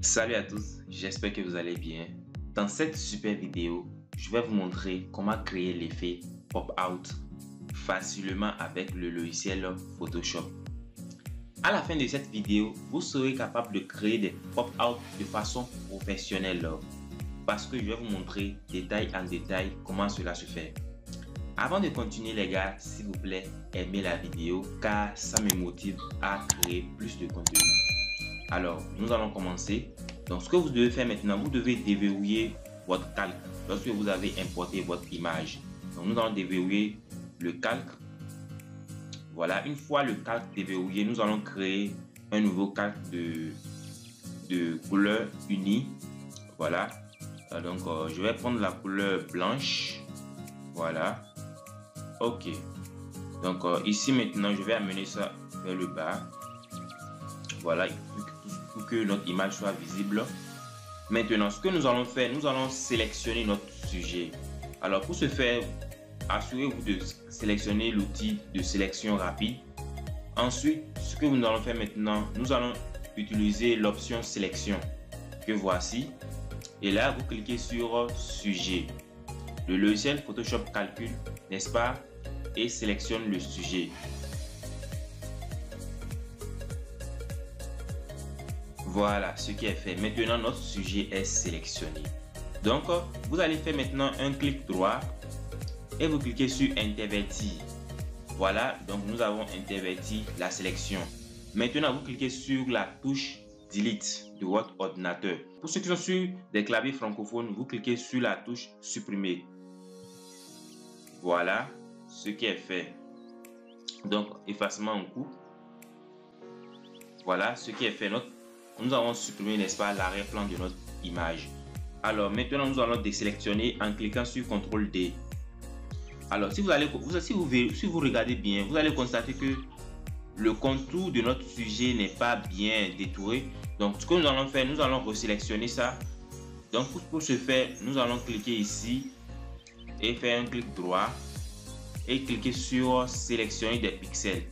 Salut à tous, j'espère que vous allez bien. Dans cette super vidéo, je vais vous montrer comment créer l'effet pop-out facilement avec le logiciel Photoshop. À la fin de cette vidéo, vous serez capable de créer des pop-out de façon professionnelle parce que je vais vous montrer détail en détail comment cela se fait. Avant de continuer les gars, s'il vous plaît, aimez la vidéo car ça me motive à créer plus de contenu. Alors, nous allons commencer. Donc, ce que vous devez faire maintenant, vous devez déverrouiller votre calque lorsque vous avez importé votre image. Donc, nous allons déverrouiller le calque. Voilà, une fois le calque déverrouillé, nous allons créer un nouveau calque de couleur unie. Voilà. Donc, je vais prendre la couleur blanche. Voilà. OK. Donc, ici maintenant, je vais amener ça vers le bas. Voilà, pour que notre image soit visible. Maintenant, ce que nous allons faire, nous allons sélectionner notre sujet. Alors, pour ce faire, assurez-vous de sélectionner l'outil de sélection rapide. Ensuite, ce que nous allons faire maintenant, nous allons utiliser l'option sélection que voici. Et là, vous cliquez sur sujet. Le logiciel Photoshop calcule, n'est-ce pas, et sélectionne le sujet. Voilà ce qui est fait. Maintenant, notre sujet est sélectionné. Donc, vous allez faire maintenant un clic droit et vous cliquez sur intervertir. Voilà, donc nous avons interverti la sélection. Maintenant, vous cliquez sur la touche Delete de votre ordinateur. Pour ceux qui sont sur des claviers francophones, vous cliquez sur la touche Supprimer. Voilà ce qui est fait. Donc, effacement en cours. Voilà ce qui est fait. Nous avons supprimé, n'est-ce pas, l'arrière-plan de notre image. Alors maintenant, nous allons désélectionner en cliquant sur CTRL D. Alors, si vous regardez bien, vous allez constater que le contour de notre sujet n'est pas bien détouré. Donc, ce que nous allons faire, nous allons resélectionner ça. Donc, pour ce faire, nous allons cliquer ici et faire un clic droit et cliquer sur sélectionner des pixels.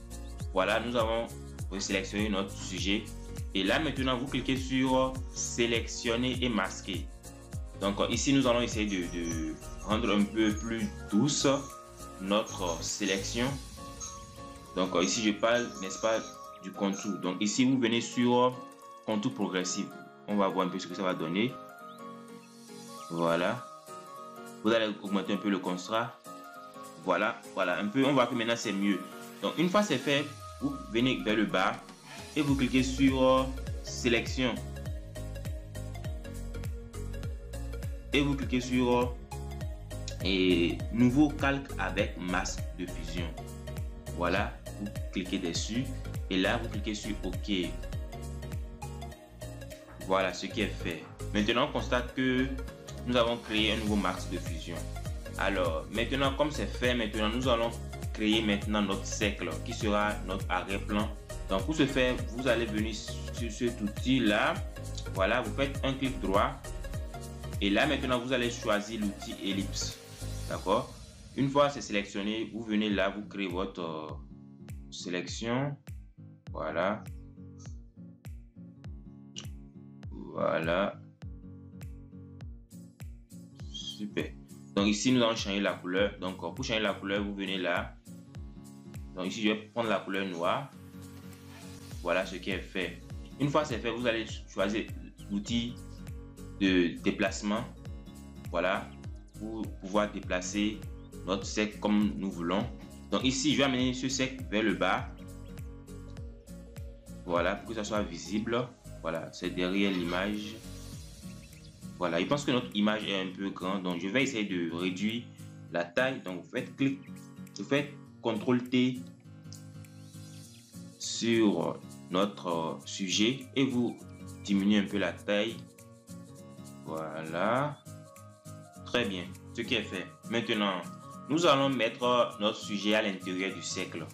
Voilà, nous avons resélectionné notre sujet. Et là maintenant, vous cliquez sur sélectionner et masquer. Donc ici, nous allons essayer de rendre un peu plus douce notre sélection. Donc ici, je parle, n'est-ce pas, du contour. Donc ici, vous venez sur contour progressif. On va voir un peu ce que ça va donner. Voilà. Vous allez augmenter un peu le contraste. Voilà, un peu. On voit que maintenant, c'est mieux. Donc une fois c'est fait, vous venez vers le bas et vous cliquez sur sélection et vous cliquez sur nouveau calque avec masque de fusion. Voilà, vous cliquez dessus et là vous cliquez sur OK. Voilà ce qui est fait. Maintenant on constate que nous avons créé un nouveau masque de fusion. Alors maintenant, comme c'est fait, maintenant nous allons créer maintenant notre cercle qui sera notre arrière-plan. Donc pour ce faire, vous allez venir sur cet outil là. Voilà, vous faites un clic droit et là maintenant vous allez choisir l'outil ellipse. D'accord. Une fois c'est sélectionné, vous venez là, vous créez votre sélection. Voilà. Voilà. Super. Donc ici nous allons changer la couleur. Donc pour changer la couleur, vous venez là. Donc ici je vais prendre la couleur noire. Voilà ce qui est fait. Une fois c'est fait, vous allez choisir l'outil de déplacement. Voilà, pour pouvoir déplacer notre cercle comme nous voulons. Donc ici, je vais amener ce cercle vers le bas. Voilà, pour que ça soit visible. Voilà, c'est derrière l'image. Voilà, je pense que notre image est un peu grande. Donc je vais essayer de réduire la taille. Donc vous faites clic, vous faites CTRL T sur notre sujet et vous diminuez un peu la taille. Voilà, très bien, ce qui est fait. Maintenant, nous allons mettre notre sujet à l'intérieur du cercle.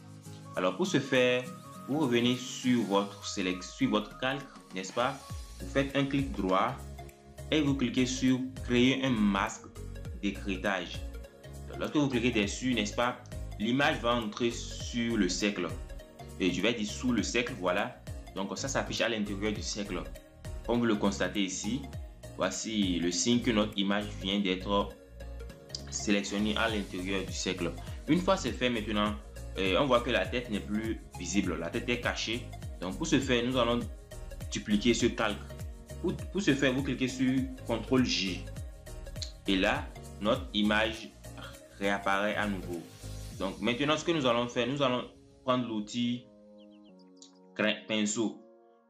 Alors pour ce faire, vous revenez sur votre calque, n'est-ce pas? Vous faites un clic droit et vous cliquez sur créer un masque d'écrêtage. Lorsque vous cliquez dessus, n'est-ce pas, l'image va entrer sur le cercle. Et je vais dire sous le cercle, voilà. Donc ça s'affiche à l'intérieur du cercle. comme vous le constatez ici, voici le signe que notre image vient d'être sélectionnée à l'intérieur du cercle. Une fois c'est fait maintenant, on voit que la tête n'est plus visible, la tête est cachée. Donc pour ce faire, nous allons dupliquer ce calque. Pour ce faire, vous cliquez sur CTRL J. Et là, notre image réapparaît à nouveau. Donc maintenant, ce que nous allons faire, nous allons prendre l'outil pinceau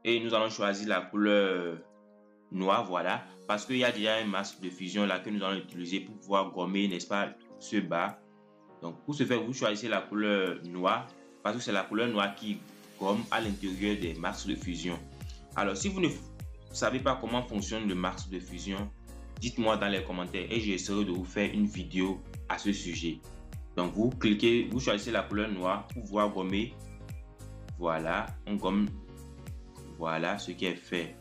et nous allons choisir la couleur noire, voilà, parce qu'il y a déjà un masque de fusion là que nous allons utiliser pour pouvoir gommer, n'est-ce pas, ce bas. Donc pour ce faire, vous choisissez la couleur noire parce que c'est la couleur noire qui gomme à l'intérieur des masques de fusion. Alors si vous ne savez pas comment fonctionne le masque de fusion, dites-moi dans les commentaires et j'essaierai de vous faire une vidéo à ce sujet. Donc vous cliquez, vous choisissez la couleur noire pour pouvoir gommer. Voilà, on gomme. Voilà ce qui est fait.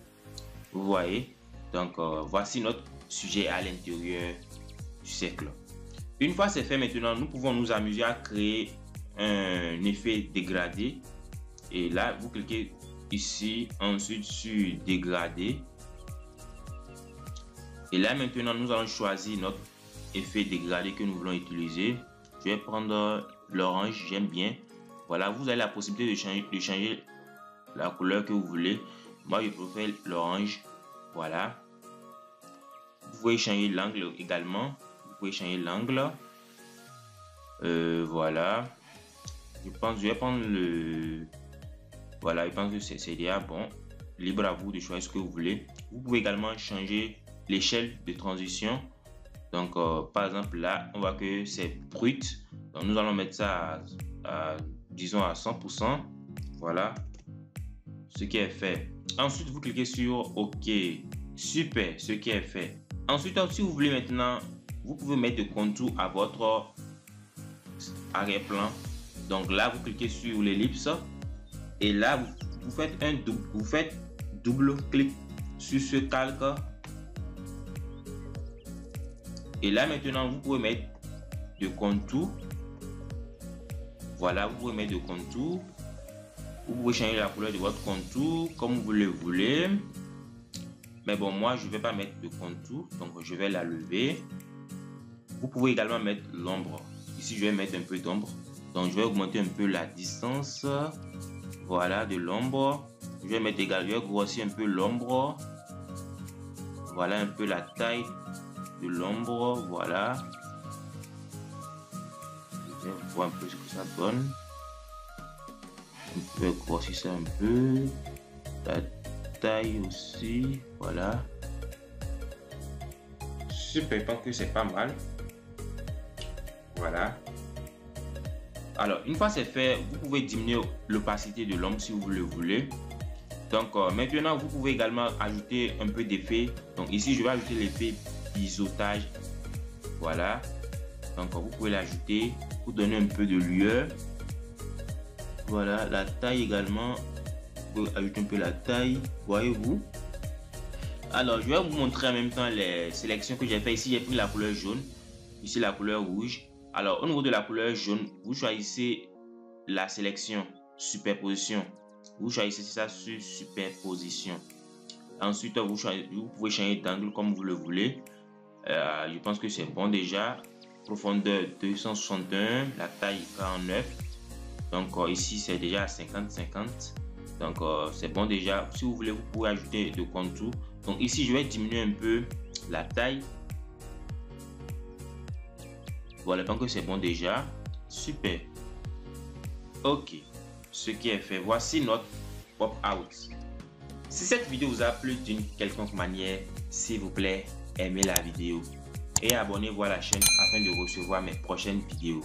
Vous voyez. Donc voici notre sujet à l'intérieur du cercle. Une fois c'est fait, maintenant nous pouvons nous amuser à créer un effet dégradé. Et là vous cliquez ici, ensuite sur dégradé. Et là maintenant nous allons choisir notre effet dégradé que nous voulons utiliser. Je vais prendre l'orange, j'aime bien. Voilà, vous avez la possibilité de changer la couleur que vous voulez. Moi je préfère l'orange. Voilà, vous pouvez changer l'angle également. Vous pouvez changer l'angle. Voilà, je vais prendre le... Voilà, je pense que c'est déjà bon. Libre à vous de choisir ce que vous voulez. Vous pouvez également changer l'échelle de transition. Donc par exemple là on voit que c'est brut, donc nous allons mettre ça disons à 100%. Voilà ce qui est fait. Ensuite vous cliquez sur OK. Super, ce qui est fait. Ensuite si vous voulez maintenant, vous pouvez mettre de contour à votre arrière-plan. Donc là vous cliquez sur l'ellipse et là vous faites double clic sur ce calque. Et là maintenant vous pouvez mettre de contour. Voilà, vous pouvez mettre de contour. Vous pouvez changer la couleur de votre contour comme vous le voulez. Mais bon, moi je ne vais pas mettre de contour, donc je vais la lever. Vous pouvez également mettre l'ombre. Ici je vais mettre un peu d'ombre. Donc je vais augmenter un peu la distance. Voilà, de l'ombre. Je vais mettre également, je vais grossir un peu l'ombre. Voilà un peu la taille de l'ombre. Voilà. Je vais voir un peu ce que ça donne. Je vais grossir ça un peu. La taille aussi. Voilà. Super, je pense que c'est pas mal. Voilà. Alors, une fois c'est fait, vous pouvez diminuer l'opacité de l'ombre si vous le voulez. Donc, maintenant, vous pouvez également ajouter un peu d'effet. Donc, ici, je vais ajouter l'effet biseautage. Voilà. Donc, vous pouvez l'ajouter pour donner un peu de lueur. Voilà, la taille également. Vous pouvez ajouter un peu la taille. Voyez-vous. Alors, je vais vous montrer en même temps les sélections que j'ai fait. Ici, j'ai pris la couleur jaune. Ici, la couleur rouge. Alors, au niveau de la couleur jaune, vous choisissez la sélection superposition. Vous choisissez ça sur superposition. Ensuite, vous pouvez changer d'angle comme vous le voulez. Je pense que c'est bon déjà. Profondeur 261, la taille 49. Donc ici, c'est déjà à 50-50. Donc c'est bon déjà. Si vous voulez, vous pouvez ajouter de contour. Donc ici, je vais diminuer un peu la taille. Voilà, donc c'est bon déjà. Super. Ok. Ce qui est fait, voici notre pop-out. Si cette vidéo vous a plu d'une quelconque manière, s'il vous plaît, aimez la vidéo et abonnez-vous à la chaîne afin de recevoir mes prochaines vidéos.